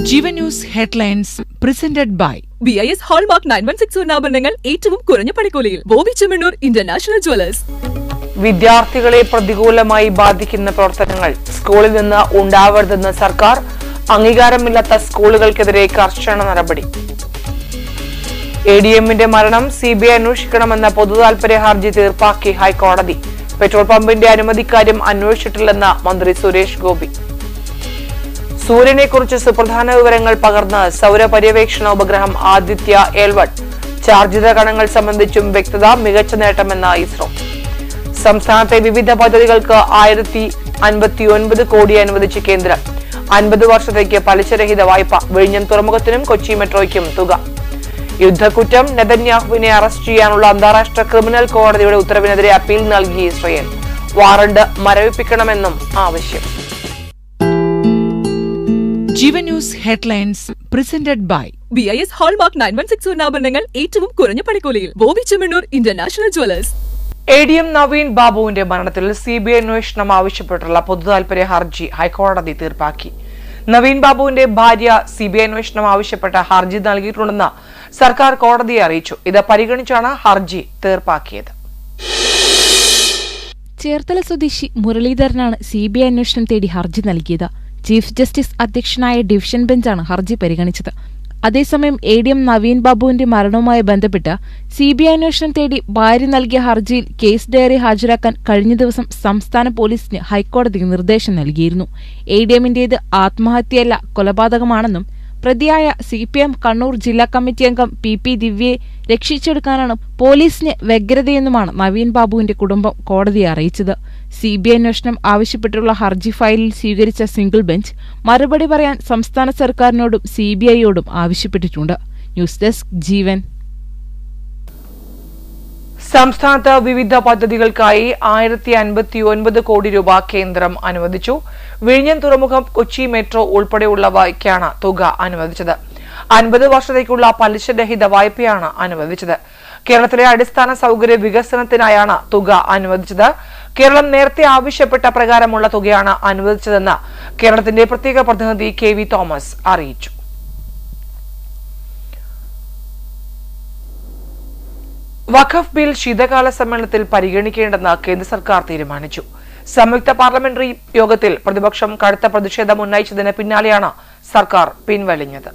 Jeevan news headlines presented by BIS Hallmark 916 സ്വർണ്ണാഭരണങ്ങൾ ഏറ്റവും കുറഞ്ഞ പണിക്കൂലിയിൽ ബോബി ചെമ്മണ്ണൂർ ഇന്റർനാഷണൽ ജ്വല്ലേഴ്സ്. വിദ്യാർത്ഥികളെ പ്രതികൂലമായി ബാധിക്കുന്ന പ്രവർത്തനങ്ങൾ സ്കൂളിൽ നിന്ന് ഉണ്ടാവരുതെന്ന് സർക്കാർ. അംഗീകാരമില്ലാത്ത സ്കൂളുകൾക്കെതിരെ കർശന നടപടി. ADMന്റെ മരണം CBI അന്വേഷിക്കണമെന്ന പൊതുതാൽപര്യ ഹർജി തീർപ്പാക്കി ഹൈക്കോടതി. പെട്രോൾ പമ്പിന്റെ അനുമതിക്കാര്യം അന്വേഷിച്ചിട്ടില്ലെന്ന് മന്ത്രി സുരേഷ് ഗോപി. സൂര്യനെക്കുറിച്ച് സുപ്രധാന വിവരങ്ങൾ പകർന്ന് സൗരപര്യവേക്ഷണ ഉപഗ്രഹം ആദിത്യ L1. ചാർജിത കണങ്ങൾ സംബന്ധിച്ചും വ്യക്തത, മികച്ച നേട്ടമെന്ന് ഇസ്രോ. സംസ്ഥാനത്തെ വിവിധ പദ്ധതികൾക്ക് 1059 കോടി അനുവദിച്ച് കേന്ദ്രം. 50 വർഷത്തേക്ക് പലിശരഹിത വായ്പ. വിഴിഞ്ഞം തുറമുഖത്തിനും കൊച്ചി മെട്രോയ്ക്കും തുക. യുദ്ധക്കുറ്റം നെതന്യാഹുവിനെ അറസ്റ്റ് ചെയ്യാനുള്ള അന്താരാഷ്ട്ര ക്രിമിനൽ കോടതിയുടെ ഉത്തരവിനെതിരെ അപ്പീൽ നൽകി ഇസ്രയേൽ. വാറണ്ട് മരവിപ്പിക്കണമെന്നും ആവശ്യം. Jeevan news headlines presented by BIS Hallmark 916 സ്വർണ്ണാഭരണങ്ങൾ ഏറ്റവും കുറഞ്ഞ പണിക്കൂലിയിൽ Boby Chemmanur international jewellers. ADM Naveen ബാബുവിന്റെ മരണത്തിൽ CBI അന്വേഷണം ആവശ്യപ്പെട്ടുള്ള പൊതുതാൽപര്യ ഹർജി ഹൈക്കോടതി തീർപ്പാക്കി. നവീൻ ബാബുവിന്റെ ഭാര്യ CBI അന്വേഷണം ആവശ്യപ്പെട്ട ഹർജി നൽകിയിട്ടുണ്ടെന്ന് സർക്കാർ കോടതിയെ അറിയിച്ചു. ഇത് പരിഗണിച്ചാണ് ഹർജി തീർപ്പാക്കിയത്. ചേർത്തല സ്വദേശി മുരളീധരനാണ് CBI അന്വേഷണം തേടി ഹർജി നൽകിയത്. ചീഫ് ജസ്റ്റിസ് അധ്യക്ഷനായ ഡിവിഷൻ ബെഞ്ചാണ് ഹർജി പരിഗണിച്ചത്. അതേസമയം ADM നവീൻ ബാബുവിന്റെ മരണവുമായി ബന്ധപ്പെട്ട് CBI അന്വേഷണം തേടി ഭാര്യ നൽകിയ ഹർജിയിൽ കേസ് ഡയറി ഹാജരാക്കാൻ കഴിഞ്ഞ ദിവസം സംസ്ഥാന പോലീസിന് ഹൈക്കോടതി നിർദ്ദേശം നൽകിയിരുന്നു. ADMന്റേത് ആത്മഹത്യയല്ല, കൊലപാതകമാണെന്നും പ്രതിയായ CPM കണ്ണൂർ ജില്ലാ കമ്മിറ്റി അംഗം PP ദിവ്യയെ രക്ഷിച്ചെടുക്കാനാണ് പോലീസിന് വ്യഗ്രതയെന്നുമാണ് നവീൻ ബാബുവിന്റെ കുടുംബം കോടതിയെ അറിയിച്ചത്. CBI അന്വേഷണം ആവശ്യപ്പെട്ടുള്ള ഹർജി ഫയലിൽ സ്വീകരിച്ച സിംഗിൾ ബെഞ്ച് മറുപടി പറയാൻ സംസ്ഥാന സർക്കാരിനോടും CBIയോടും ആവശ്യപ്പെട്ടിട്ടുണ്ട്. ന്യൂസ് ഡെസ്ക് ജീവൻ. സംസ്ഥാനത്ത് വിവിധ പദ്ധതികൾക്കായി 1059 കോടി രൂപ കേന്ദ്രം അനുവദിച്ചു. വിഴിഞ്ഞം തുറമുഖം, കൊച്ചി മെട്രോ ഉൾപ്പെടെയുള്ളവയ്ക്കാണ് തുക അനുവദിച്ചത്. 50 വർഷത്തേക്കുള്ള പലിശരഹിത വായ്പയാണ് അനുവദിച്ചത്. കേരളത്തിലെ അടിസ്ഥാന സൗകര്യ വികസനത്തിനായാണ് തുക അനുവദിച്ചത്. കേരളം നേരത്തെ ആവശ്യപ്പെട്ട പ്രകാരമുള്ള തുകയാണ് അനുവദിച്ചതെന്ന് കേരളത്തിന്റെ പ്രത്യേക പ്രതിനിധി KV തോമസ് അറിയിച്ചു. വഖഫ് ബിൽ ശീതകാല സമ്മേളനത്തിൽ പരിഗണിക്കേണ്ടെന്ന് കേന്ദ്ര സർക്കാർ തീരുമാനിച്ചു. സംയുക്ത പാർലമെന്ററി യോഗത്തിൽ പ്രതിപക്ഷം കടുത്ത പ്രതിഷേധം ഉന്നയിച്ചതിന് പിന്നാലെയാണ് സർക്കാർ പിൻവലിഞ്ഞത്.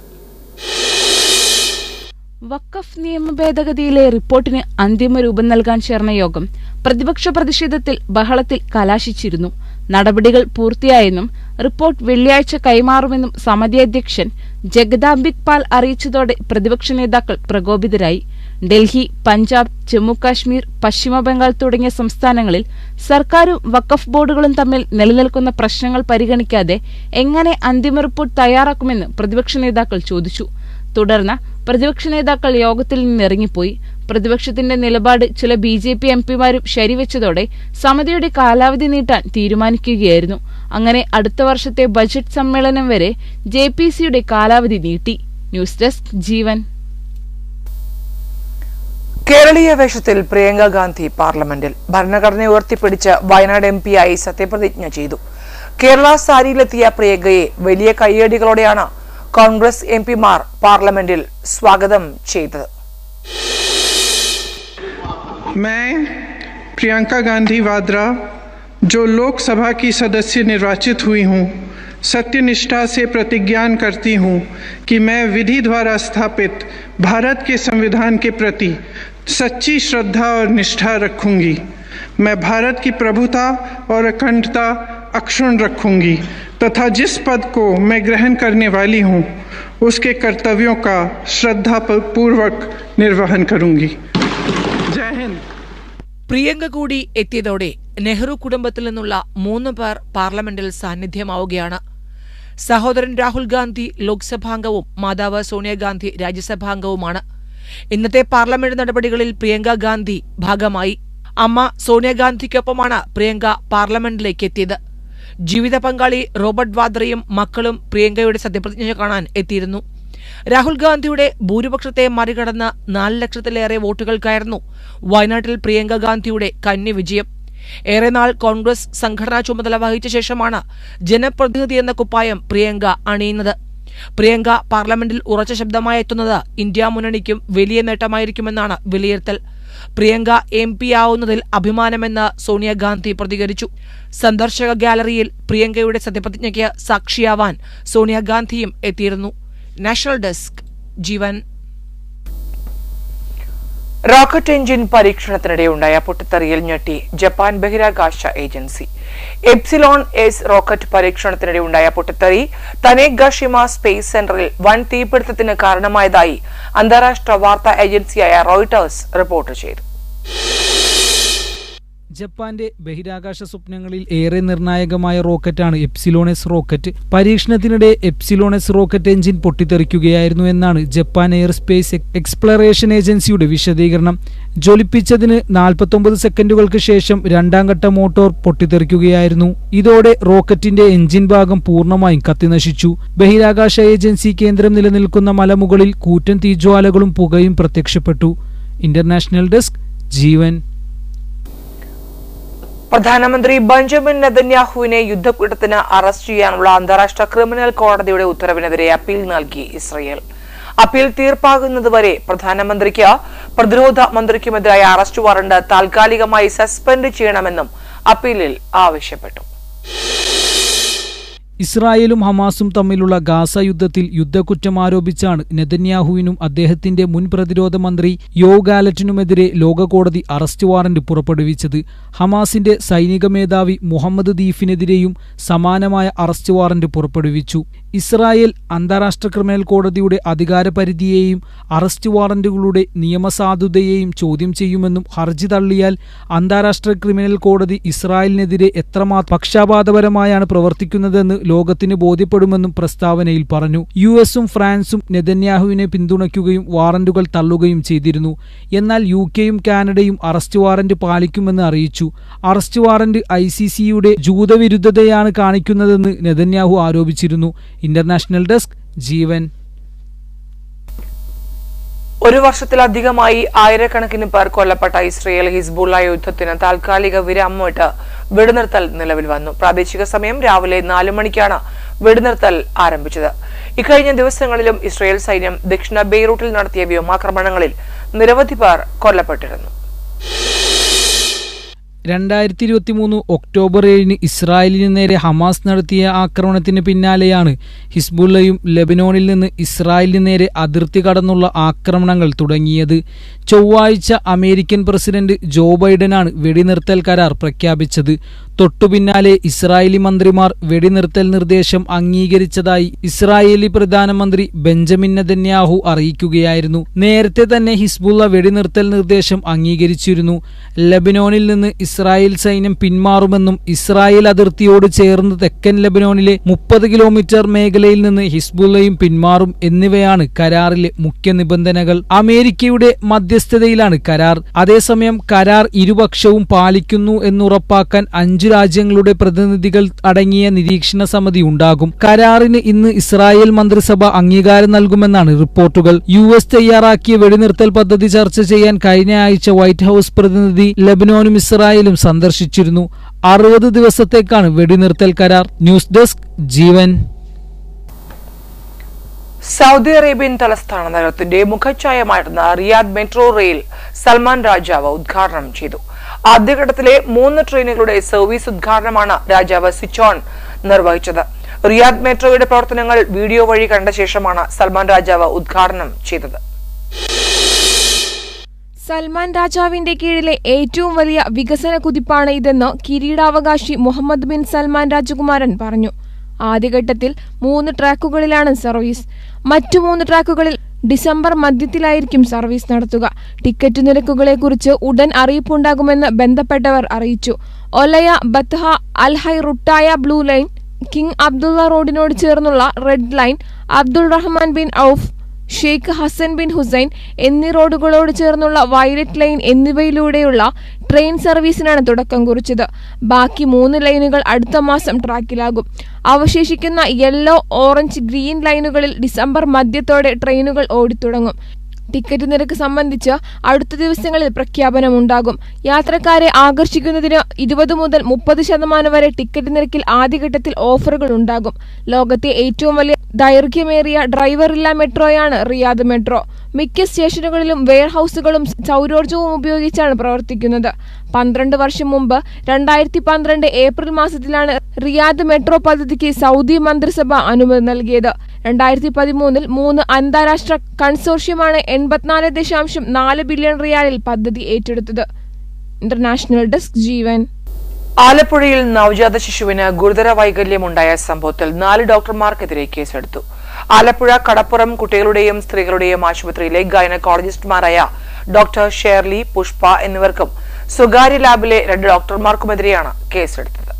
വഖഫ് നിയമ ഭേദഗതിയിലെ റിപ്പോർട്ടിന് അന്തിമ രൂപം നൽകാൻ ചേർന്ന യോഗം പ്രതിപക്ഷ പ്രതിഷേധത്തിൽ ബഹളത്തിൽ കലാശിച്ചിരുന്നു. നടപടികൾ പൂർത്തിയായെന്നും റിപ്പോർട്ട് വെള്ളിയാഴ്ച കൈമാറുമെന്നും സമിതി അധ്യക്ഷൻ ജഗദാംബിക് പാൽ അറിയിച്ചതോടെ പ്രതിപക്ഷ നേതാക്കൾ പ്രകോപിതരായി. ഡൽഹി, പഞ്ചാബ്, ജമ്മുകാശ്മീർ, പശ്ചിമബംഗാൾ തുടങ്ങിയ സംസ്ഥാനങ്ങളിൽ സർക്കാരും വഖഫ് ബോർഡുകളും തമ്മിൽ നിലനിൽക്കുന്ന പ്രശ്നങ്ങൾ പരിഗണിക്കാതെ എങ്ങനെ അന്തിമ റിപ്പോർട്ട് തയ്യാറാക്കുമെന്ന് പ്രതിപക്ഷ നേതാക്കൾ ചോദിച്ചു. തുടർന്ന് പ്രതിപക്ഷ നേതാക്കൾ യോഗത്തിൽ നിന്നിറങ്ങിപ്പോയി. പ്രതിപക്ഷത്തിന്റെ നിലപാട് ചില BJP MPമാരും ശരിവെച്ചതോടെ സമിതിയുടെ കാലാവധി നീട്ടാൻ തീരുമാനിക്കുകയായിരുന്നു. അങ്ങനെ അടുത്ത വർഷത്തെ ബജറ്റ് സമ്മേളനം വരെ JPCയുടെ കാലാവധി നീട്ടി. ന്യൂസ് ഡെസ്ക് ജീവൻ. കേരളീയ വേഷത്തിൽ പ്രിയങ്ക ഗാന്ധി പാർലമെന്റിൽ. ഭരണഘടനയെ ഉയർത്തിപ്പിടിച്ച് വയനാട് MP-ആയി സത്യപ്രതിജ്ഞ ചെയ്തു. കേരള സാരിയിലെത്തിയ പ്രിയങ്കയെ വലിയ കയ്യടികളോടെയാണ് കോൺഗ്രസ് MPമാർ പാർലമെന്റിൽ സ്വാഗതം ചെയ്തത്. मैं प्रियंका गांधी वाड्रा, जो लोकसभा की सदस्य निर्वाचित हुई हूँ, सत्यनिष्ठा से प्रतिज्ञा करती हूँ कि मैं विधि द्वारा स्थापित भारत के संविधान के प्रति सच्ची श्रद्धा और निष्ठा रखूंगी. मैं भारत की प्रभुता और अखंडता अक्षुण्ण रखूंगी तथा जिस पद को मैं ग्रहण करने वाली हूँ उसके कर्तव्यों का श्रद्धापूर्वक निर्वहन करूंगी. जय हिंद. പ്രിയങ്ക കൂടി എത്തിയതോടെ നെഹ്റു കുടുംബത്തിൽ നിന്നുള്ള 3 പേർ പാർലമെന്റിൽ സാന്നിധ്യമാവുകയാണ്. സഹോദരൻ രാഹുൽ ഗാന്ധി ലോക്സഭാംഗവും മാതാവ് സോണിയാഗാന്ധി രാജ്യസഭാംഗവുമാണ്. ഇന്നത്തെ പാർലമെന്റ് നടപടികളിൽ പ്രിയങ്ക ഗാന്ധി ഭാഗമായി. അമ്മ സോണിയാഗാന്ധിക്കൊപ്പമാണ് പ്രിയങ്ക പാർലമെന്റിലേക്ക് എത്തിയത്. ജീവിത പങ്കാളി റോബർട്ട് വാദ്രയും മക്കളും പ്രിയങ്കയുടെ സത്യപ്രതിജ്ഞ കാണാൻ എത്തിയിരുന്നു. രാഹുൽ ഗാന്ധിയുടെ ഭൂരിപക്ഷത്തെ മറികടന്ന് 4 ലക്ഷത്തിലേറെ വോട്ടുകൾക്കായിരുന്നു വയനാട്ടിൽ പ്രിയങ്ക ഗാന്ധിയുടെ കന്നി വിജയം. ഏറെ നാൾ കോൺഗ്രസ് സംഘടനാ ചുമതല വഹിച്ച ശേഷമാണ് ജനപ്രതിനിധി എന്ന കുപ്പായം പ്രിയങ്ക അണിയുന്നത്. പ്രിയങ്ക പാർലമെന്റിൽ ഉറച്ച ശബ്ദമായി എത്തുന്നത് ഇന്ത്യ മുന്നണിക്കും വലിയ നേട്ടമായിരിക്കുമെന്നാണ് വിലയിരുത്തൽ. പ്രിയങ്ക MP ആവുന്നതിൽ അഭിമാനമെന്ന് സോണിയാഗാന്ധി പ്രതികരിച്ചു. സന്ദർശക ഗാലറിയിൽ പ്രിയങ്കയുടെ സത്യപ്രതിജ്ഞയ്ക്ക് സാക്ഷിയാവാൻ സോണിയാഗാന്ധിയും എത്തിയിരുന്നു. നാഷണൽ ഡെസ്ക് ജീവൻ. റോക്കറ്റ് എഞ്ചിൻ പരീക്ഷണത്തിനിടെയുണ്ടായ പൊട്ടിത്തെറിയിൽ ഞെട്ടി ജപ്പാൻ ബഹിരാകാശ ഏജൻസി. എപ്സിലോൺ എസ് റോക്കറ്റ് പരീക്ഷണത്തിനിടെയുണ്ടായ പൊട്ടിത്തെറി തനേഗാഷിമ സ്പേസ് സെന്ററിൽ വൻ തീപിടുത്തത്തിന് കാരണമായതായി അന്താരാഷ്ട്ര വാർത്താ ഏജൻസിയായ റോയിട്ടേഴ്സ് റിപ്പോർട്ട് ചെയ്തു. ജപ്പാന്റെ ബഹിരാകാശ സ്വപ്നങ്ങളിൽ ഏറെ നിർണായകമായ റോക്കറ്റാണ് എപ്സിലോൺ എസ് റോക്കറ്റ്. പരീക്ഷണത്തിനിടെ എപ്സിലോൺ എസ് റോക്കറ്റ് എഞ്ചിൻ പൊട്ടിത്തെറിക്കുകയായിരുന്നു എന്നാണ് ജപ്പാൻ എയർ സ്പേസ് എക്സ്പ്ലറേഷൻ ഏജൻസിയുടെ വിശദീകരണം. ജ്വലിപ്പിച്ചതിന് 49 സെക്കൻഡുകൾക്ക് ശേഷം രണ്ടാം ഘട്ട മോട്ടോർ പൊട്ടിത്തെറിക്കുകയായിരുന്നു. ഇതോടെ റോക്കറ്റിന്റെ എഞ്ചിൻ ഭാഗം പൂർണ്ണമായും കത്തിനശിച്ചു. ബഹിരാകാശ ഏജൻസി കേന്ദ്രം നിലനിൽക്കുന്ന മലമുകളിൽ കൂറ്റൻ തീജ്വാലകളും പുകയും പ്രത്യക്ഷപ്പെട്ടു. ഇന്റർനാഷണൽ ഡെസ്ക് ജീവൻ. പ്രധാനമന്ത്രി ബെഞ്ചമിൻ നെതന്യാഹുവിനെ യുദ്ധക്കുറ്റത്തിന് അറസ്റ്റ് ചെയ്യാനുള്ള അന്താരാഷ്ട്ര ക്രിമിനൽ കോടതിയുടെ ഉത്തരവിനെതിരെ അപ്പീൽ നൽകി ഇസ്രയേൽ. അപ്പീൽ തീർപ്പാകുന്നതുവരെ പ്രധാനമന്ത്രിക്ക് പ്രതിരോധ മന്ത്രിക്കുമെതിരായ അറസ്റ്റ് വാറണ്ട് താൽക്കാലികമായി സസ്പെൻഡ് ചെയ്യണമെന്നും അപ്പീലിൽ ആവശ്യപ്പെട്ടു. ഇസ്രായേലും ഹമാസും തമ്മിലുള്ള ഗാസ യുദ്ധത്തിൽ യുദ്ധക്കുറ്റം ആരോപിച്ചാണ് നെതന്യാഹുവിനും അദ്ദേഹത്തിന്റെ മുൻ പ്രതിരോധ മന്ത്രി യോവ് ഗാലറ്റിനുമെതിരെ ലോക കോടതി അറസ്റ്റ് വാറന്റ് പുറപ്പെടുവിച്ചത്. ഹമാസിന്റെ സൈനിക മേധാവി മുഹമ്മദ് ദീഫിനെതിരെയും സമാനമായ അറസ്റ്റ് വാറന്റ് പുറപ്പെടുവിച്ചു. ഇസ്രായേൽ അന്താരാഷ്ട്ര ക്രിമിനൽ കോടതിയുടെ അധികാരപരിധിയെയും അറസ്റ്റ് വാറന്റുകളുടെ നിയമസാധുതയെയും ചോദ്യം ചെയ്യുമെന്നും ഹർജി തള്ളിയാൽ അന്താരാഷ്ട്ര ക്രിമിനൽ കോടതി ഇസ്രായേലിനെതിരെ എത്രമാത്രം പക്ഷാപാതപരമായാണ് പ്രവർത്തിക്കുന്നതെന്ന് ലോകത്തിന് ബോധ്യപ്പെടുമെന്നും പ്രസ്താവനയിൽ പറഞ്ഞു. US-ഉം ഫ്രാൻസും നെതന്യാഹുവിനെ പിന്തുണയ്ക്കുകയും വാറന്റുകൾ തള്ളുകയും ചെയ്തിരുന്നു. എന്നാൽ UK-യും കാനഡയും അറസ്റ്റ് വാറന്റ് പാലിക്കുമെന്ന് അറിയിച്ചു. അറസ്റ്റ് വാറന്റ് ICC-യുടെ ജൂതവിരുദ്ധതയാണ് കാണിക്കുന്നതെന്ന് നെതന്യാഹു ആരോപിച്ചിരുന്നു. ഇന്റർനാഷണൽ ഡെസ്ക് ജീവൻ. ഒരു വർഷത്തിലധികമായി ആയിരക്കണക്കിന് പേർ കൊല്ലപ്പെട്ട ഇസ്രയേൽ ഹിസ്ബുള്ള യുദ്ധത്തിന് താൽക്കാലിക വിരാമമിട്ട് വെടിനിർത്തൽ നിലവിൽ വന്നു. പ്രാദേശിക സമയം രാവിലെ 4 മണിക്കാണ് വെടിനിർത്തൽ ആരംഭിച്ചത്. ഇക്കഴിഞ്ഞ ദിവസങ്ങളിലും ഇസ്രയേൽ സൈന്യം ദക്ഷിണ ബെയ്റൂട്ടിൽ നടത്തിയ വ്യോമാക്രമണങ്ങളിൽ നിരവധി പേർ കൊല്ലപ്പെട്ടിരുന്നു. 2023 ഒക്ടോബർ 7 ഇസ്രായേലിന് നേരെ ഹമാസ് നടത്തിയ ആക്രമണത്തിന് പിന്നാലെയാണ് ഹിസ്ബുള്ളയും ലെബനോണിൽ നിന്ന് ഇസ്രായേലിന് നേരെ അതിർത്തി കടന്നുള്ള ആക്രമണങ്ങൾ തുടങ്ങിയത്. ചൊവ്വാഴ്ച അമേരിക്കൻ പ്രസിഡന്റ് ജോ ബൈഡനാണ് വെടിനിർത്തൽ കരാർ പ്രഖ്യാപിച്ചത്. തൊട്ടുപിന്നാലെ ഇസ്രായേലി മന്ത്രിമാർ വെടിനിർത്തൽ നിർദ്ദേശം അംഗീകരിച്ചതായി ഇസ്രായേലി പ്രധാനമന്ത്രി ബെഞ്ചമിൻ നെതന്യാഹു അറിയിക്കുകയായിരുന്നു. നേരത്തെ തന്നെ ഹിസ്ബുള്ള വെടിനിർത്തൽ നിർദ്ദേശം അംഗീകരിച്ചിരുന്നു. ലെബനോണിൽ നിന്ന് ഇസ്രായേൽ സൈന്യം പിന്മാറുമെന്നും ഇസ്രായേൽ അതിർത്തിയോട് ചേർന്ന് തെക്കൻ ലെബനോണിലെ 30 കിലോമീറ്റർ മേഖലയിൽ നിന്ന് ഹിസ്ബുള്ളയും പിന്മാറും എന്നിവയാണ് കരാറിലെ മുഖ്യ നിബന്ധനകൾ. അമേരിക്കയുടെ മധ്യസ്ഥതയിലാണ് കരാർ. അതേസമയം കരാർ ഇരുപക്ഷവും പാലിക്കുന്നു എന്നുറപ്പാക്കാൻ 5 രാജ്യങ്ങളുടെ പ്രതിനിധികൾ അടങ്ങിയ നിരീക്ഷണ സമിതി ഉണ്ടാകും. കരാറിന് ഇന്ന് ഇസ്രായേൽ മന്ത്രിസഭ അംഗീകാരം നൽകുമെന്നാണ് റിപ്പോർട്ടുകൾ. US തയ്യാറാക്കിയ വെടിനിർത്തൽ പദ്ധതി ചർച്ച ചെയ്യാൻ കഴിഞ്ഞ ആഴ്ച വൈറ്റ് ഹൌസ് പ്രതിനിധി ലെബനോനും ഇസ്രായേലും സന്ദർശിച്ചിരുന്നു. 60 ദിവസത്തേക്കാണ് വെടിനിർത്തൽ കരാർ. ന്യൂസ് ഡെസ്ക് ജീവൻ. സൗദി അറേബ്യൻ തലസ്ഥാന നഗരത്തിന്റെ മുഖച്ഛായമായിരുന്ന റിയാദ് മെട്രോ റെയിൽ സൽമാൻ രാജാവ് ഉദ്ഘാടനം ചെയ്തു. ആദ്യഘട്ടത്തിലെ 3 ട്രെയിനുകളുടെ സർവീസ് ഉദ്ഘാടനമാണ് രാജാവ് സ്വിച്ച് ഓൺ നിർവഹിച്ചത്. റിയാദ് മെട്രോയുടെ പ്രവർത്തനങ്ങൾ വീഡിയോ വഴി കണ്ട ശേഷമാണ് സൽമാൻ രാജാവ് ഉദ്ഘാടനം ചെയ്തത്. സൽമാൻ രാജാവിന്റെ കീഴിലെ ഏറ്റവും വലിയ വികസന കുതിപ്പാണ് ഇതെന്ന് കിരീടാവകാശി മുഹമ്മദ് ബിൻ സൽമാൻ രാജകുമാരൻ പറഞ്ഞു. ആദ്യഘട്ടത്തിൽ 3 ട്രാക്കുകളിലാണ് സർവീസ്. മറ്റു 3 ട്രാക്കുകളിൽ ഡിസംബർ മധ്യത്തിലായിരിക്കും സർവീസ് നടത്തുക. ടിക്കറ്റ് നിരക്കുകളെക്കുറിച്ച് ഉടൻ അറിയിപ്പുണ്ടാകുമെന്ന് ബന്ധപ്പെട്ടവർ അറിയിച്ചു. ഒലയ, ബത്ഹ, അൽഹൈ റുട്ടായ ബ്ലൂ ലൈൻ, കിങ് അബ്ദുള്ള റോഡിനോട് ചേർന്നുള്ള red line, Abdul Rahman bin Auf, Sheikh Hassan bin Hussain എന്നീ റോഡുകളോട് ചേർന്നുള്ള വയലറ്റ് ലൈൻ എന്നിവയിലൂടെയുള്ള ട്രെയിൻ സർവീസിനാണ് തുടക്കം കുറിച്ചത്. ബാക്കി 3 ലൈനുകൾ അടുത്ത മാസം ട്രാക്കിലാകും. അവശേഷിക്കുന്ന യെല്ലോ, ഓറഞ്ച്, ഗ്രീൻ ലൈനുകളിൽ ഡിസംബർ മധ്യത്തോടെ ട്രെയിനുകൾ ഓടിത്തുടങ്ങും. ടിക്കറ്റ് നിരക്ക് സംബന്ധിച്ച് അടുത്ത ദിവസങ്ങളിൽ പ്രഖ്യാപനമുണ്ടാകും. യാത്രക്കാരെ ആകർഷിക്കുന്നതിന് 20 മുതൽ 30% വരെ ടിക്കറ്റ് നിരക്കിൽ ആദ്യഘട്ടത്തിൽ ഓഫറുകൾ ഉണ്ടാകും. ലോകത്തെ ഏറ്റവും വലിയ ദൈർഘ്യമേറിയ ഡ്രൈവറില്ലാ മെട്രോയാണ് റിയാദ് മെട്രോ. മിക്ക സ്റ്റേഷനുകളിലും വെയർഹൌസുകളും സൗരോർജ്ജവും ഉപയോഗിച്ചാണ് പ്രവർത്തിക്കുന്നത്. 12 വർഷം മുമ്പ് 2012 ഏപ്രിൽ മാസത്തിലാണ് റിയാദ് മെട്രോ പദ്ധതിക്ക് സൗദി മന്ത്രിസഭ അനുമതി നൽകിയത്. 2013 3 അന്താരാഷ്ട്ര കൺസോർഷ്യമാണ് 84.4 ബില്യൺ റിയാലിൽ പദ്ധതി ഏറ്റെടുത്തത്. ഇന്റർനാഷണൽ ഡെസ്ക് ജീവൻ. ആലപ്പുഴയിൽ നവജാത ശിശുവിന് ഗുരുതര വൈകല്യമുണ്ടായ സംഭവത്തിൽ 4 ഡോക്ടർമാർക്കെതിരെ കേസെടുത്തു. ആലപ്പുഴ കടപ്പുറം കുട്ടികളുടെയും സ്ത്രീകളുടെയും ആശുപത്രിയിലെ ഗൈനക്കോളജിസ്റ്റുമാരായ ഡോക്ടർ ഷേർലി, പുഷ്പ എന്നിവർക്കും സ്വകാര്യ ലാബിലെ 2 ഡോക്ടർമാർക്കുമെതിരെയാണ് കേസെടുത്തത്.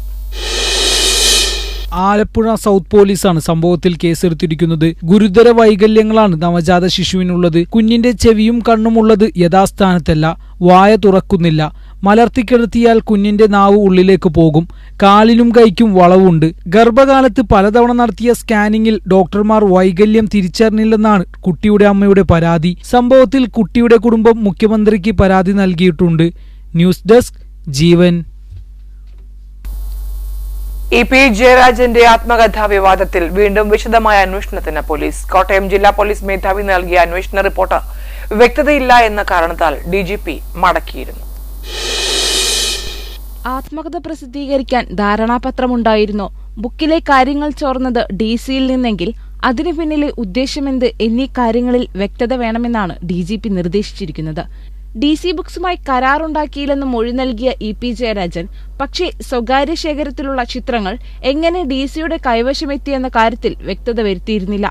ആലപ്പുഴ സൗത്ത് പോലീസാണ് സംഭവത്തിൽ കേസെടുത്തിരിക്കുന്നത്. ഗുരുതര വൈകല്യങ്ങളാണ് നവജാത ശിശുവിനുള്ളത്. കുഞ്ഞിന്റെ ചെവിയും കണ്ണുമുള്ളത് യഥാസ്ഥാനത്തല്ല. വായ തുറക്കുന്നില്ല. മലർത്തിക്കിടത്തിയാൽ കുഞ്ഞിന്റെ നാവ് ഉള്ളിലേക്ക് പോകും. കാലിനും കൈക്കും വളവുണ്ട്. ഗർഭകാലത്ത് പലതവണ നടത്തിയ സ്കാനിങ്ങിൽ ഡോക്ടർമാർ വൈകല്യം തിരിച്ചറിഞ്ഞില്ലെന്നാണ് കുട്ടിയുടെ അമ്മയുടെ പരാതി. സംഭവത്തിൽ കുട്ടിയുടെ കുടുംബം മുഖ്യമന്ത്രിക്ക് പരാതി നൽകിയിട്ടുണ്ട്. ന്യൂസ് ഡെസ്ക് ജീവൻ. EP ജയരാജന്റെ ആത്മകഥാ വിവാദത്തിൽ വീണ്ടും വിശദമായ അന്വേഷണത്തിന് പോലീസ്. കോട്ടയം ജില്ലാ പോലീസ് മേധാവി നൽകിയ അന്വേഷണ റിപ്പോർട്ട് വ്യക്തതയില്ല എന്ന കാരണത്താൽ DGP മടക്കിയിരുന്നു. ആത്മകഥ പ്രസിദ്ധീകരിക്കാൻ ധാരണാപത്രമുണ്ടായിരുന്നോ? ബുക്കിലെ കാര്യങ്ങൾ ചോർന്നത് DC-യിൽ നിന്നെങ്കിൽ അതിനു പിന്നിലെ ഉദ്ദേശമെന്ത് എന്നീ കാര്യങ്ങളിൽ വ്യക്തത വേണമെന്നാണ് DGP നിർദ്ദേശിച്ചിരിക്കുന്നത്. DC ബുക്സുമായി കരാറുണ്ടാക്കിയില്ലെന്ന് മൊഴി നൽകിയ EP ജയരാജൻ പക്ഷേ സ്വകാര്യ ശേഖരത്തിലുള്ള ചിത്രങ്ങൾ എങ്ങനെ DC-യുടെ കൈവശമെത്തിയെന്ന കാര്യത്തിൽ വ്യക്തത വരുത്തിയിരുന്നില്ല.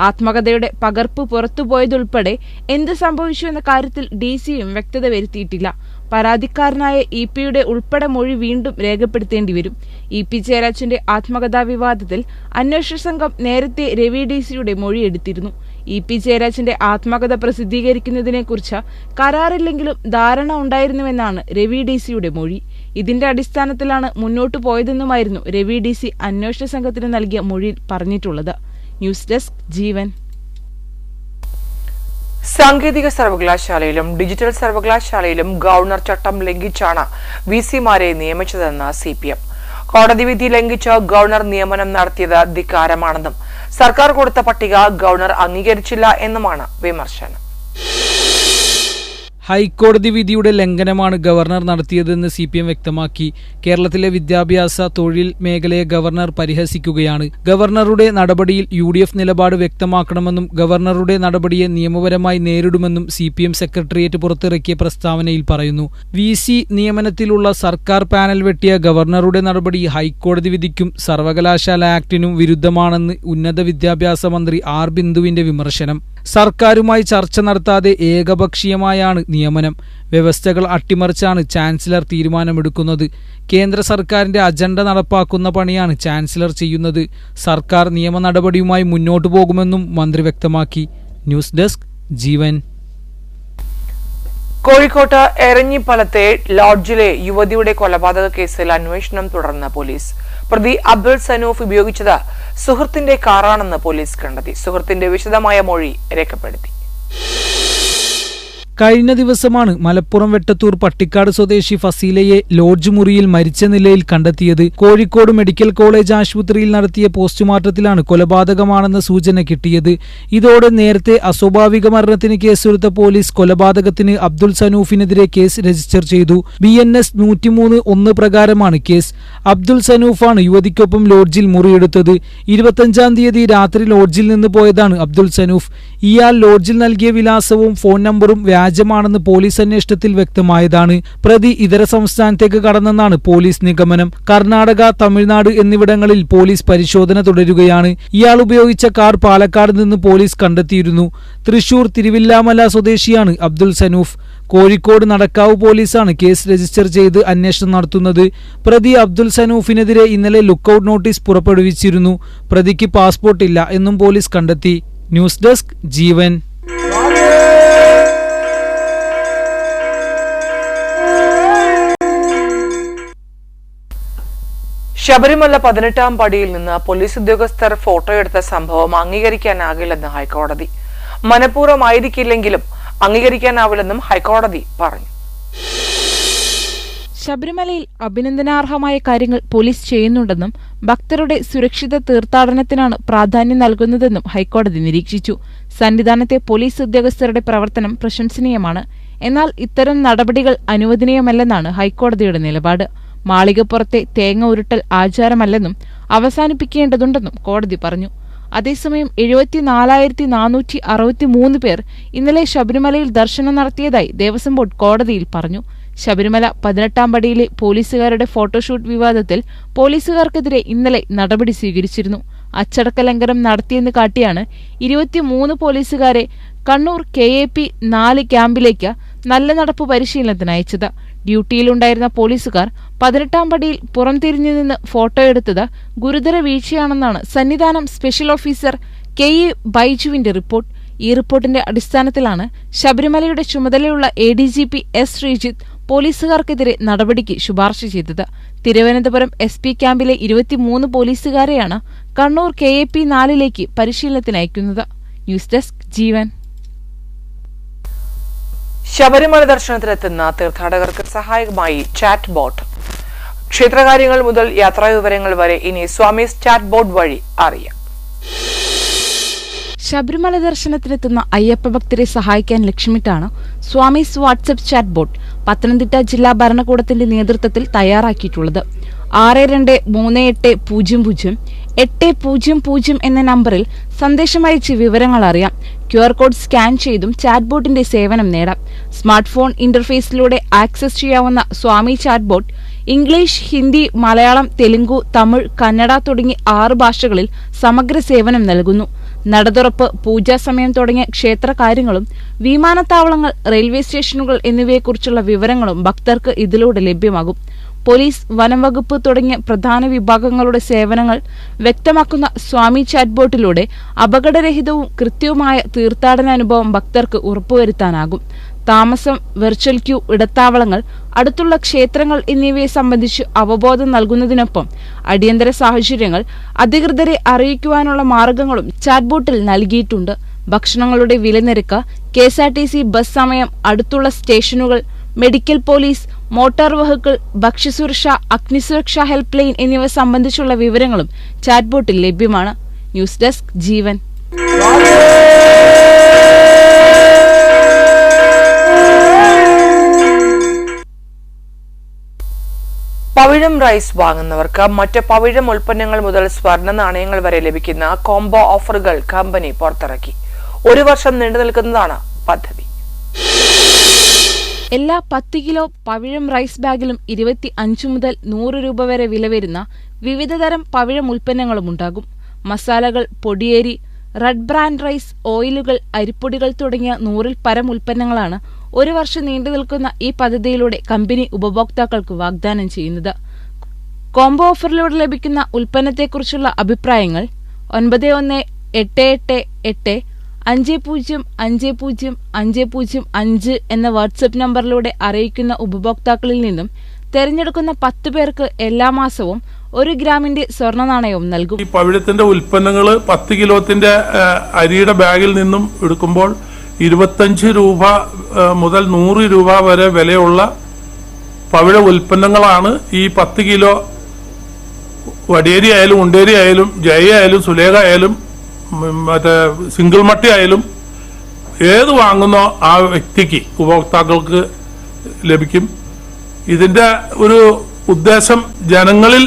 ആത്മകഥയുടെ പകർപ്പ് പുറത്തുപോയതുൾപ്പെടെ എന്ത് സംഭവിച്ചു എന്ന കാര്യത്തിൽ DC-യും വ്യക്തത വരുത്തിയിട്ടില്ല. പരാതിക്കാരനായ EP-യുടെ ഉൾപ്പെടെ മൊഴി വീണ്ടും രേഖപ്പെടുത്തേണ്ടി വരും. EP ജയരാജന്റെ ആത്മകഥാ വിവാദത്തിൽ അന്വേഷണ സംഘം നേരത്തെ രവി DC-യുടെ മൊഴി എടുത്തിരുന്നു. EP ജയരാജന്റെ ആത്മകഥ പ്രസിദ്ധീകരിക്കുന്നതിനെക്കുറിച്ച് കരാറില്ലെങ്കിലും ധാരണ ഉണ്ടായിരുന്നുവെന്നാണ് രവി DC-യുടെ മൊഴി. ഇതിന്റെ അടിസ്ഥാനത്തിലാണ് മുന്നോട്ടു പോയതെന്നുമായിരുന്നു രവി DC അന്വേഷണ സംഘത്തിന് നൽകിയ മൊഴിയിൽ പറഞ്ഞിട്ടുള്ളത്. ന്യൂസ് ഡെസ്ക് ജീവൻ. സാങ്കേതിക സർവകലാശാലയിലും ഡിജിറ്റൽ സർവകലാശാലയിലും ഗവർണർ ചട്ടം ലംഘിച്ചാണ് VC-മാരെ നിയമിച്ചതെന്ന് CPM. കോടതി വിധി ലംഘിച്ച് ഗവർണർ നിയമനം നടത്തിയത് ധിക്കാരമാണെന്നും സർക്കാർ കൊടുത്ത പട്ടിക ഗവർണർ അംഗീകരിച്ചില്ല എന്നുമാണ് വിമർശനം. ഹൈക്കോടതി വിധിയുടെ ലംഘനമാണ് ഗവർണർ നടത്തിയതെന്ന് CPM വ്യക്തമാക്കി. കേരളത്തിലെ വിദ്യാഭ്യാസ തൊഴിൽ മേഖലയെ ഗവർണർ പരിഹസിക്കുകയാണ്. ഗവർണറുടെ നടപടിയിൽ UDF നിലപാട് വ്യക്തമാക്കണമെന്നും ഗവർണറുടെ നടപടിയെ നിയമപരമായി നേരിടുമെന്നും CPM സെക്രട്ടേറിയറ്റ് പുറത്തിറക്കിയ പ്രസ്താവനയിൽ പറയുന്നു. VC നിയമനത്തിലുള്ള സർക്കാർ പാനൽ വെട്ടിയ ഗവർണറുടെ നടപടി ഹൈക്കോടതി വിധിക്കും സർവകലാശാല ആക്ടിനും വിരുദ്ധമാണെന്ന് ഉന്നത വിദ്യാഭ്യാസ മന്ത്രി R. ബിന്ദുവിന്റെ വിമർശനം. സർക്കാരുമായി ചർച്ച നടത്താതെ ഏകപക്ഷീയമായാണ് നിയമനം. വ്യവസ്ഥകൾ അട്ടിമറിച്ചാണ് ചാൻസലർ തീരുമാനമെടുക്കുന്നത്. കേന്ദ്ര സർക്കാരിന്റെ അജണ്ട നടപ്പാക്കുന്ന പണിയാണ് ചാൻസലർ ചെയ്യുന്നത്. സർക്കാർ നിയമ നടപടിയുമായി മുന്നോട്ടു പോകുമെന്നും മന്ത്രി വ്യക്തമാക്കി. ന്യൂസ് ഡെസ്ക് ജീവൻ. കോഴിക്കോട്ട് എരഞ്ഞിപ്പലത്തെ ലോഡ്ജിലെ യുവതിയുടെ കൊലപാതക കേസിൽ അന്വേഷണം തുടർന്ന പോലീസ്. പ്രതി അബ്ദുൾ സനൂഫ് ഉപയോഗിച്ചത് സുഹൃത്തിന്റെ കാറാണെന്ന് പോലീസ് കണ്ടെത്തി. സുഹൃത്തിന്റെ വിശദമായ മൊഴി രേഖപ്പെടുത്തി. കഴിഞ്ഞ ദിവസമാണ് മലപ്പുറം വെട്ടത്തൂർ പട്ടിക്കാട് സ്വദേശി ഫസീലയെ ലോഡ്ജ് മുറിയിൽ മരിച്ച നിലയിൽ കണ്ടെത്തിയത്. കോഴിക്കോട് മെഡിക്കൽ കോളേജ് ആശുപത്രിയിൽ നടത്തിയ പോസ്റ്റ്മോർട്ടത്തിലാണ് കൊലപാതകമാണെന്ന സൂചന കിട്ടിയത്. ഇതോടെ നേരത്തെ അസ്വാഭാവിക മരണത്തിന് കേസെടുത്ത പോലീസ് കൊലപാതകത്തിന് അബ്ദുൾ സനൂഫിനെതിരെ കേസ് രജിസ്റ്റർ ചെയ്തു. BNS 103(1) പ്രകാരമാണ് കേസ്. അബ്ദുൾ സനൂഫാണ് യുവതിക്കൊപ്പം ലോഡ്ജിൽ മുറിയെടുത്തത്. 25-ാം തീയതി രാത്രി ലോഡ്ജിൽ നിന്ന് പോയതാണ് അബ്ദുൾ സനൂഫ്. ഇയാൾ ലോഡ്ജിൽ നൽകിയ വിലാസവും ഫോൺ നമ്പറും വ്യാജമാണെന്ന് പോലീസ് അന്വേഷണത്തിൽ വ്യക്തമായതാണ്. പ്രതി ഇതര സംസ്ഥാനത്തേക്ക് കടന്നെന്നാണ് പോലീസ് നിഗമനം. കർണാടക, തമിഴ്നാട് എന്നിവിടങ്ങളിൽ പോലീസ് പരിശോധന തുടരുകയാണ്. ഇയാൾ ഉപയോഗിച്ച കാർ പാലക്കാട് നിന്ന് പോലീസ് കണ്ടെത്തിയിരുന്നു. തൃശൂർ തിരുവില്ലാമല സ്വദേശിയാണ് അബ്ദുൾ സനൂഫ്. കോഴിക്കോട് നടക്കാവ് പോലീസാണ് കേസ് രജിസ്റ്റർ ചെയ്ത് അന്വേഷണം നടത്തുന്നത്. പ്രതി അബ്ദുൾ സനൂഫിനെതിരെ ഇന്നലെ ലുക്കൌട്ട് നോട്ടീസ് പുറപ്പെടുവിച്ചിരുന്നു. പ്രതിക്ക് പാസ്പോർട്ട് ഇല്ല എന്നും പോലീസ് കണ്ടെത്തി. ന്യൂസ് ഡെസ്ക് ജീവൻ. ശബരിമല 18-ാം പടിയിൽ നിന്ന് പോലീസ് ഉദ്യോഗസ്ഥർ ഫോട്ടോയെടുത്ത സംഭവം അംഗീകരിക്കാനാകില്ലെന്ന് ഹൈക്കോടതി. മനഃപൂർവ്വമായിരിക്കില്ലെങ്കിലും അംഗീകരിക്കാനാവില്ലെന്നും ഹൈക്കോടതി പറഞ്ഞു. ശബരിമലയിൽ അഭിനന്ദനാർഹമായ കാര്യങ്ങൾ പോലീസ് ചെയ്യുന്നുണ്ടെന്നും ഭക്തരുടെ സുരക്ഷിത തീർത്ഥാടനത്തിനാണ് പ്രാധാന്യം നൽകുന്നതെന്നും ഹൈക്കോടതി നിരീക്ഷിച്ചു. സന്നിധാനത്തെ പോലീസ് ഉദ്യോഗസ്ഥരുടെ പ്രവർത്തനം പ്രശംസനീയമാണ്. എന്നാൽ ഇത്തരം നടപടികൾ അനുവദനീയമല്ലെന്നാണ് ഹൈക്കോടതിയുടെ നിലപാട്. മാളികപ്പുറത്തെ തേങ്ങ ഉരുട്ടൽ ആചാരമല്ലെന്നും അവസാനിപ്പിക്കേണ്ടതുണ്ടെന്നും കോടതി പറഞ്ഞു. അതേസമയം 74,463 പേർ ഇന്നലെ ശബരിമലയിൽ ദർശനം നടത്തിയതായി ദേവസ്വം ബോർഡ് കോടതിയിൽ പറഞ്ഞു. ശബരിമല 18-ാം പടിയിലെ പോലീസുകാരുടെ ഫോട്ടോഷൂട്ട് വിവാദത്തിൽ പോലീസുകാർക്കെതിരെ ഇന്നലെ നടപടി സ്വീകരിച്ചിരുന്നു. അച്ചടക്ക ലംഘനം നടത്തിയെന്ന് കാട്ടിയാണ് 23 പോലീസുകാരെ കണ്ണൂർ KAP 4 ക്യാമ്പിലേക്ക് നല്ല നടപ്പ് പരിശീലനത്തിന് അയച്ചത്. ഡ്യൂട്ടിയിലുണ്ടായിരുന്ന പോലീസുകാർ 18-ാം പടിയിൽ പുറംതിരിഞ്ഞു നിന്ന് ഫോട്ടോയെടുത്തത് ഗുരുതര വീഴ്ചയാണെന്നാണ് സന്നിധാനം സ്പെഷ്യൽ ഓഫീസർ KE ബൈജുവിന്റെ റിപ്പോർട്ട്. ഈ റിപ്പോർട്ടിന്റെ അടിസ്ഥാനത്തിലാണ് ശബരിമലയുടെ ചുമതലയുള്ള ADGP S ശ്രീജിത്ത് പോലീസുകാർക്കെതിരെ നടപടിക്ക് ശുപാർശ ചെയ്തത്. തിരുവനന്തപുരം SP ക്യാമ്പിലെ 23 പോലീസുകാരെയാണ് കണ്ണൂർ KAP 4ലേക്ക് പരിശീലനത്തിന് അയക്കുന്നത്. ന്യൂസ് ഡെസ്ക് ജീവൻ. ശബരിമല ദർശനത്തിനെത്തുന്ന തീർത്ഥാടകർക്ക് സഹായകമായി ചാറ്റ് ബോട്ട്. ക്ഷേത്രകാര്യങ്ങൾ മുതൽ യാത്രാവിവരങ്ങൾ വരെ ഇനി സ്വാമീസ് ചാറ്റ് ബോട്ട് വഴി അറിയാം. ശബരിമല ദർശനത്തിനെത്തുന്ന അയ്യപ്പ ഭക്തരെ സഹായിക്കാൻ ലക്ഷ്യമിട്ടാണ് Swamy's WhatsApp chat bot Pathanamthitta ജില്ലാ ഭരണകൂടത്തിന്റെ നേതൃത്വത്തിൽ തയ്യാറാക്കിയിട്ടുള്ളത്. 6238008000 എന്ന നമ്പറിൽ സന്ദേശമയച്ച് വിവരങ്ങൾ അറിയാം. QR കോഡ് സ്കാൻ ചെയ്തും ചാറ്റ് ബോട്ടിന്റെ സേവനം നേടാം. സ്മാർട്ട് ഫോൺ ഇന്റർഫേസിലൂടെ ആക്സസ് ചെയ്യാവുന്ന Swami chat bot English, Hindi, Malayalam, Telugu, Tamil, Kannada തുടങ്ങി 6 ഭാഷകളിൽ സമഗ്ര സേവനം നൽകുന്നു. നടതുറപ്പ്, പൂജാസമയം തുടങ്ങിയ ക്ഷേത്രകാര്യങ്ങളും വിമാനത്താവളങ്ങൾ, റെയിൽവേ സ്റ്റേഷനുകൾ എന്നിവയെക്കുറിച്ചുള്ള വിവരങ്ങളും ഭക്തർക്ക് ഇതിലൂടെ ലഭ്യമാകും. പോലീസ്, വനംവകുപ്പ് തുടങ്ങിയ പ്രധാന വിഭാഗങ്ങളുടെ സേവനങ്ങൾ വ്യക്തമാക്കുന്ന സ്വാമി ചാറ്റ് ബോട്ടിലൂടെ അപകടരഹിതവും കൃത്യവുമായ തീർത്ഥാടനാനുഭവം ഭക്തർക്ക് ഉറപ്പുവരുത്താനാകും. താമസം, വെർച്വൽ ക്യൂ, ഇടത്താവളങ്ങൾ, അടുത്തുള്ള ക്ഷേത്രങ്ങൾ എന്നിവയെ സംബന്ധിച്ച് അവബോധം നൽകുന്നതിനൊപ്പം അടിയന്തര സാഹചര്യങ്ങൾ അധികൃതരെ അറിയിക്കുവാനുള്ള മാർഗങ്ങളും ചാറ്റ് ബോട്ടിൽ നൽകിയിട്ടുണ്ട്. ഭക്ഷണങ്ങളുടെ വിലനിരക്ക്, KSRTC ബസ് സമയം, അടുത്തുള്ള സ്റ്റേഷനുകൾ, മെഡിക്കൽ, പോലീസ്, മോട്ടോർ വെഹിക്കിൾ, ഭക്ഷ്യസുരക്ഷ, അഗ്നിസുരക്ഷ ഹെൽപ്പ് ലൈൻ എന്നിവ സംബന്ധിച്ചുള്ള വിവരങ്ങളും ചാറ്റ് ബോട്ടിൽ ലഭ്യമാണ്. ന്യൂസ് ഡെസ്ക് ജീവൻ. പവിഴം റൈസ് വാങ്ങുന്നവർക്ക് മറ്റ് പവിഴം ഉൽപ്പന്നങ്ങൾ മുതൽ സ്വർണ്ണ നാണയങ്ങൾ വരെ ലഭിക്കുന്ന കോംബോ ഓഫറുകൾ കമ്പനി പുറത്തിറക്കി. 1 വർഷം നീണ്ടുനിൽക്കുന്നതാണ് പദ്ധതി. എല്ലാ 10 കിലോ പവിഴം റൈസ് ബാഗിലും 25 മുതൽ 100 രൂപ വരെ വില വരുന്ന വിവിധതരം പവിഴം ഉൽപ്പന്നങ്ങളും ഉണ്ടാകും. മസാലകൾ, പൊടിയേരി, റെഡ് ബ്രാൻഡ് റൈസ്, ഓയിലുകൾ, അരിപ്പൊടികൾ തുടങ്ങിയ 100-ൽ പരം ഉൽപ്പന്നങ്ങളാണ് 1 വർഷം നീണ്ടുനിൽക്കുന്ന ഈ പദ്ധതിയിലൂടെ കമ്പനി ഉപഭോക്താക്കൾക്ക് വാഗ്ദാനം ചെയ്യുന്നത്. കോംബോ ഓഫറിലൂടെ ലഭിക്കുന്ന ഉൽപ്പന്നത്തെക്കുറിച്ചുള്ള അഭിപ്രായങ്ങൾ 9188505005 എന്ന വാട്സ്ആപ്പ് നമ്പറിലൂടെ അറിയിക്കുന്ന ഉപഭോക്താക്കളിൽ നിന്നും തെരഞ്ഞെടുക്കുന്ന 10 പേർക്ക് എല്ലാ മാസവും 1 ഗ്രാമിന്റെ സ്വർണ്ണ നാണയവും നൽകും. ഈ പവിഴത്തിന്റെ ഉൽപ്പന്നങ്ങൾ 10 കിലോത്തിന്റെ അരിയുടെ ബാഗിൽ നിന്നും എടുക്കുമ്പോൾ 25 രൂപ മുതൽ 100 രൂപ വരെ വിലയുള്ള പവിഴ ഉൽപ്പന്നങ്ങളാണ് ഈ 10 കിലോ വടിയേരി ആയാലും, ഉണ്ടേരി ആയാലും, ജയ ആയാലും, സുലേഖ ആയാലും, മറ്റേ സിംഗിൾ മട്ടി ആയാലും ഏത് വാങ്ങുന്നോ ആ വ്യക്തിക്ക്, ഉപഭോക്താക്കൾക്ക് ലഭിക്കും. ഇതിന്റെ ഒരു ഉദ്ദേശം ജനങ്ങളിൽ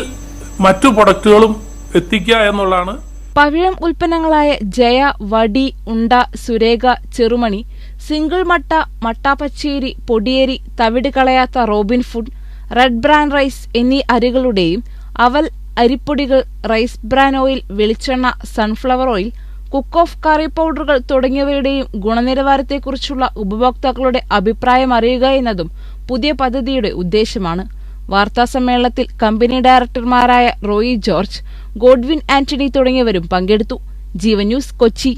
മറ്റു പ്രൊഡക്റ്റുകളും എത്തിക്കുക എന്നുള്ളതാണ്. പവിഴം ഉൽപ്പന്നങ്ങളായ ജയ, വടി, ഉണ്ട, സുരേഖ, ചെറുമണി, സിംഗിൾ മട്ട, മട്ടാപ്പച്ചേരി, പൊടിയേരി, തവിട് കളയാത്ത Robin food, red brand rice എന്നീ അരികളുടെയും അവൽ, അരിപ്പൊടികൾ, റൈസ് ബ്രാൻ ഓയിൽ, വെളിച്ചെണ്ണ, sunflower oil, cook of curry പൗഡറുകൾ തുടങ്ങിയവയുടെയും ഗുണനിലവാരത്തെക്കുറിച്ചുള്ള ഉപഭോക്താക്കളുടെ അഭിപ്രായം അറിയുക എന്നതും പുതിയ പദ്ധതിയുടെ ഉദ്ദേശമാണ്. വാർത്താസമ്മേളനത്തിൽ കമ്പനി ഡയറക്ടർമാരായ റോയി ജോർജ്, ഗോഡ്വിൻ ആന്റണി തുടങ്ങിയവരും പങ്കെടുത്തു. Jeevan news, Kochi.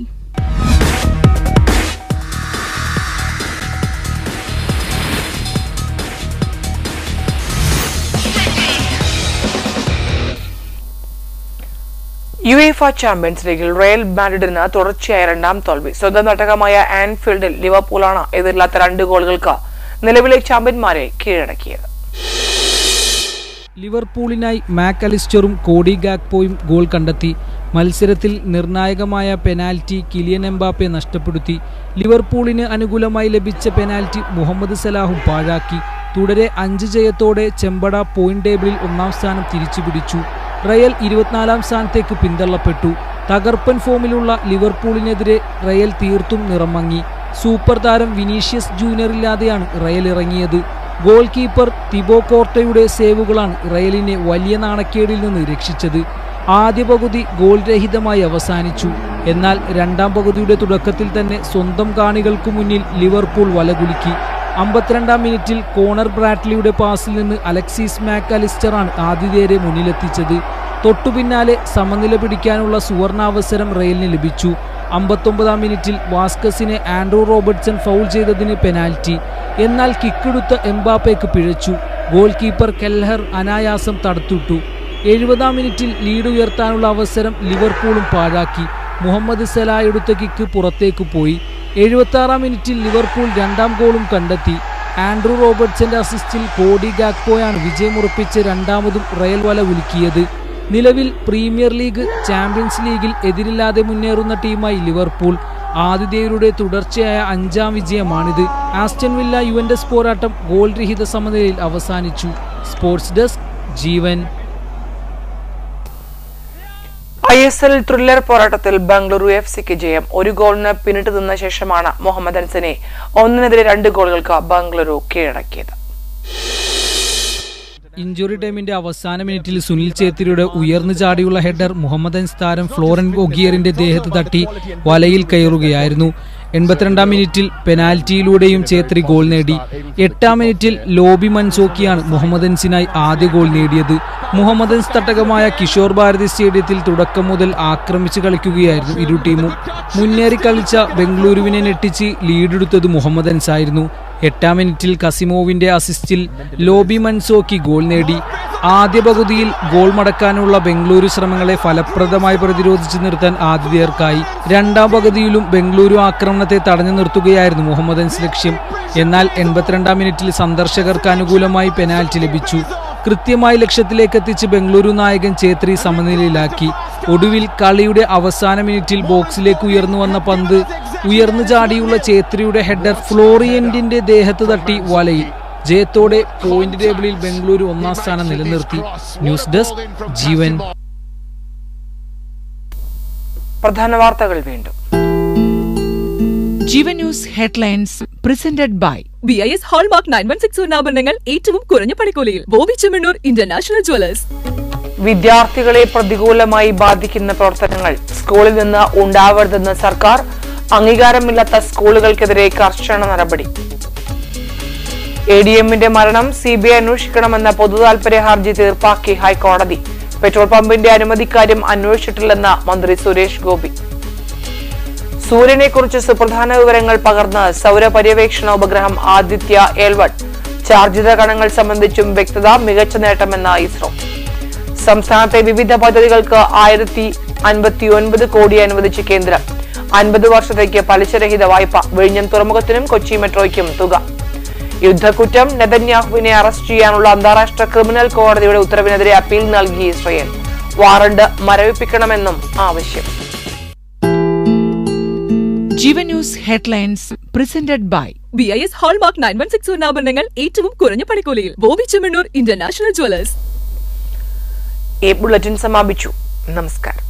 UEFA champions ലീഗിൽ റയൽ മാഡ്രിഡിന് തുടർച്ചയായ രണ്ടാം തോൽവി. സ്വന്തം തട്ടകമായ ആൻഫീൽഡിൽ ലിവർപൂളാണ് എതിരില്ലാത്ത 2 ഗോളുകൾക്ക് നിലവിലെ ചാമ്പ്യന്മാരെ കീഴടക്കിയത്. ലിവർപൂളിനായി മാക് അലിസ്റ്ററും കോഡി ഗാക്പോയും ഗോൾ കണ്ടെത്തി. മത്സരത്തിൽ നിർണായകമായ പെനാൽറ്റി കിലിയൻ എംബാപ്പെ നഷ്ടപ്പെടുത്തി. ലിവർപൂളിന് അനുകൂലമായി ലഭിച്ച പെനാൽറ്റി മുഹമ്മദ് സലാഹും പാഴാക്കി. തുടരെ 5 ജയത്തോടെ ചെമ്പട പോയിന്റ് ടേബിളിൽ 1ാം സ്ഥാനം തിരിച്ചുപിടിച്ചു. റയൽ 24ാം സ്ഥാനത്തേക്ക് പിന്തള്ളപ്പെട്ടു. തകർപ്പൻ ഫോമിലുള്ള ലിവർപൂളിനെതിരെ റയൽ തീർത്തും നിറമങ്ങി. സൂപ്പർ താരം വിനീഷ്യസ് ജൂനിയറില്ലാതെയാണ് റയൽ ഇറങ്ങിയത്. ഗോൾ കീപ്പർ തിബോ കോർട്ടയുടെ സേവുകളാണ് റയലിനെ വലിയ നാണക്കേടിൽ നിന്ന് രക്ഷിച്ചത്. ആദ്യ പകുതി ഗോൾ രഹിതമായി അവസാനിച്ചു. എന്നാൽ രണ്ടാം പകുതിയുടെ തുടക്കത്തിൽ തന്നെ സ്വന്തം കാണികൾക്കു മുന്നിൽ ലിവർപൂൾ വലകുലുക്കി. 52ാം മിനിറ്റിൽ കോണർ ബ്രാഡ്ലിയുടെ പാസിൽ നിന്ന് അലക്സിസ് മാക് അലിസ്റ്ററാണ് ആതിഥേയരെ മുന്നിലെത്തിച്ചത്. തൊട്ടുപിന്നാലെ സമനില പിടിക്കാനുള്ള സുവർണാവസരം റയലിന് ലഭിച്ചു. 59ാം മിനിറ്റിൽ വാസ്കസിനെ ആൻഡ്രൂ റോബർട്ട്സൺ ഫൗൾ ചെയ്തതിന് പെനാൽറ്റി. എന്നാൽ കിക്കെടുത്ത എംബാപ്പയ്ക്ക് പിഴച്ചു. ഗോൾ കീപ്പർ കെൽഹർ അനായാസം തടുത്തിട്ടു. 70ാം മിനിറ്റിൽ ലീഡ് ഉയർത്താനുള്ള അവസരം ലിവർപൂളും പാഴാക്കി. മുഹമ്മദ് സലാ എടുത്ത കിക്ക് പുറത്തേക്ക് പോയി. 76ാം മിനിറ്റിൽ ലിവർപൂൾ 2ാം ഗോളും കണ്ടെത്തി. ആൻഡ്രൂ റോബർട്ട്സന്റെ അസിസ്റ്റിൽ കോഡി ഗാക്പോയാണ് വിജയമുറപ്പിച്ച് രണ്ടാമതും റയൽ വല ഉലുക്കിയത്. നിലവിൽ പ്രീമിയർ ലീഗ്, ചാമ്പ്യൻസ് ലീഗിൽ എതിരില്ലാതെ മുന്നേറുന്ന ടീമായി ലിവർപൂൾ. ആതിഥേയരുടെ തുടർച്ചയായ 5ാം വിജയമാണിത്. ആസ്റ്റൺ വില്ല യുവന്റസ് പോരാട്ടം ഗോൾ രഹിത സമനിലയിൽ അവസാനിച്ചു. സ്പോർട്സ് ഡെസ്ക് ജീവൻ. ISL ത്രില്ലർ പോരാട്ടത്തിൽ ബംഗളൂരു FC-ക്ക് ജയം. 1 ഗോളിന് പിന്നിട്ട് നിന്ന ശേഷമാണ് മുഹമ്മദൻസിനെ 1-നെതിരെ 2 ഗോളുകൾക്ക് ബംഗളൂരു കീഴടക്കിയത്. ഇഞ്ചുറി ടൈമിന്റെ അവസാന മിനിറ്റിൽ സുനിൽ ഛേത്രിയുടെ ഉയർന്നു ചാടിയുള്ള ഹെഡർ മുഹമ്മദൻസ് താരം ഫ്ലോറൻ ഒഗിയറിന്റെ ദേഹത്ത് തട്ടി വലയിൽ കയറുകയായിരുന്നു. 82ാം മിനിറ്റിൽ പെനാൽറ്റിയിലൂടെയും ഛേത്രി ഗോൾ നേടി. 8ാം മിനിറ്റിൽ ലോബി മൻസോക്കിയാണ് മുഹമ്മദൻസിനായി ആദ്യ ഗോൾ നേടിയത്. മുഹമ്മദൻസ് തട്ടകമായ കിഷോർ ഭാരതി സ്റ്റേഡിയത്തിൽ തുടക്കം മുതൽ ആക്രമിച്ച് കളിക്കുകയായിരുന്നു ഇരു ടീമും. മുന്നേറി കളിച്ച ബംഗളൂരുവിനെ ഞെട്ടിച്ച് ലീഡെടുത്തത് മുഹമ്മദൻസ് ആയിരുന്നു. 8ാം മിനിറ്റിൽ കസിമോവിന്റെ അസിസ്റ്റിൽ ലോബി മൻസോക്കി ഗോൾ നേടി. ആദ്യ പകുതിയിൽ ഗോൾ മടക്കാനുള്ള ബംഗളൂരു ശ്രമങ്ങളെ ഫലപ്രദമായി പ്രതിരോധിച്ചു നിർത്താൻ ആതിഥേയർക്കായി. 2ാം പകുതിയിലും ബംഗളൂരു ആക്രമണത്തെ തടഞ്ഞു നിർത്തുകയായിരുന്നു മുഹമ്മദൻസ് ലക്ഷ്യം. എന്നാൽ 82ാം മിനിറ്റിൽ സന്ദർശകർക്ക് അനുകൂലമായി പെനാൽറ്റി ലഭിച്ചു. കൃത്യമായി ലക്ഷ്യത്തിലേക്ക് എത്തിച്ച് ബംഗളൂരു നായകൻ ഛേത്രി സമനിലയിലാക്കി. ഒടുവിൽ കളിയുടെ അവസാന മിനിറ്റിൽ ബോക്സിലേക്ക് ഉയർന്നു വന്ന പന്ത് ഉയർന്നു ചാടിയുള്ള ഛേത്രിയുടെ ഹെഡർ ഫ്ലോറിയന്റിന്റെ ദേഹത്ത് തട്ടി വലയിൽ. ജയത്തോടെ പോയിന്റ് ടേബിളിൽ ബംഗളൂരു 1ാം സ്ഥാനം നിലനിർത്തി. News desk Jeevan. പ്രധാന വാർത്തകൾ വീണ്ടും. Jeevan news headlines presented by BIS hallmark 916 സ്വർണ്ണാഭരണങ്ങൾ ഏറ്റവും കുറഞ്ഞ പണിക്കൂലിയിൽ. Boby Chemmanur international jewellers. വിദ്യാർത്ഥികളെ പ്രതികൂലമായി ബാധിക്കുന്ന പ്രവർത്തനങ്ങൾ സ്കൂളിൽ നിന്ന് ഉണ്ടാവരുതെന്ന് സർക്കാർ. അംഗീകാരമില്ലാത്ത സ്കൂളുകൾക്കെതിരെ കർശന നടപടി. ADM-ന്റെ മരണം CBI അന്വേഷിക്കണമെന്ന പൊതുതാൽപര്യ ഹർജി തീർപ്പാക്കി ഹൈക്കോടതി. പെട്രോൾ പമ്പിന്റെ അനുമതിക്കാര്യം അന്വേഷിച്ചിട്ടില്ലെന്ന് മന്ത്രി സുരേഷ് ഗോപി. സൂര്യനെക്കുറിച്ച് സുപ്രധാന വിവരങ്ങൾ പകർന്ന് സൗരപര്യവേക്ഷണ ഉപഗ്രഹം ആദിത്യ L1. ചാർജിത കണങ്ങൾ സംബന്ധിച്ചും വ്യക്തത, മികച്ച നേട്ടമെന്ന ഇസ്രോ. സംസ്ഥാനത്തെ വിവിധ പദ്ധതികൾക്ക് 1059 കോടി അനുവദിച്ച് കേന്ദ്രം. 50 വർഷത്തേക്ക് പലിശരഹിത വായ്പ. വിഴിഞ്ഞം തുറമുഖത്തിനും കൊച്ചി മെട്രോയ്ക്കും തുക. യുദ്ധക്കുറ്റം നെതന്യാഹുവിനെ അറസ്റ്റ് ചെയ്യാനുള്ള അന്താരാഷ്ട്ര ക്രിമിനൽ കോടതിയുടെ ഉത്തരവിനെതിരെ അപ്പീൽ നൽകി ഇസ്രയേൽ. വാറണ്ട് മരവിപ്പിക്കണമെന്നും ആവശ്യം. Jeevan news headlines presented by BIS hallmark 916 സ്വർണ്ണാഭരണങ്ങൾ ഏറ്റവും കുറഞ്ഞ പണിക്കൂലിയിൽ. Boby Chemmanur international jewellers. ഈ ബുള്ളറ്റിൻ സമാപിച്ചു. നമസ്കാരം.